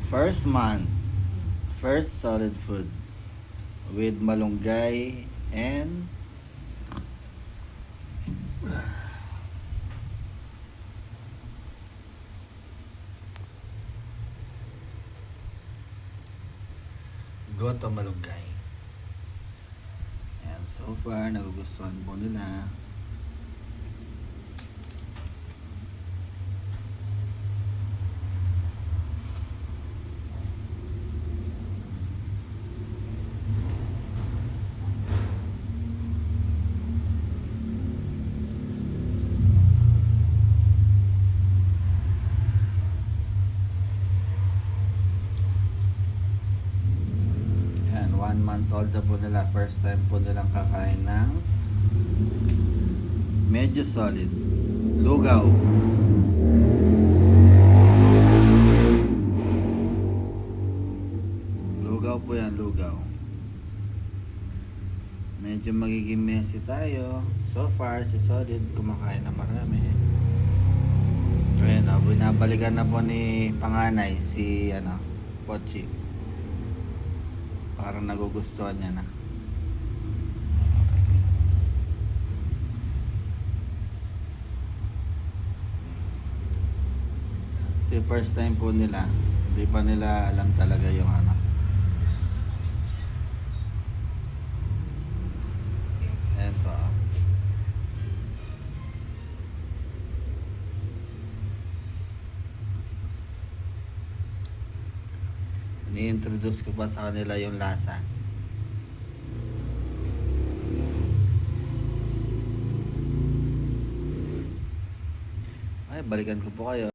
First month, first solid food with malunggay and goto malunggay. And so far, nagugustuhan po nila. Yan, 1 month old na po nila. First time po nilang kakain ng medyo solid. Lugaw. Lugaw po yan, lugaw. Medyo magiging messy tayo. So far, si Solid kumakain na marami. Ayun, binabalikan na po ni panganay si Pochi. Parang nagugustuhan niya na. Kasi first time po nila, hindi pa nila alam talaga yung Ayan po. Ni-introduce ko pa sa kanila yung lasa. Ay, balikan ko po kayo.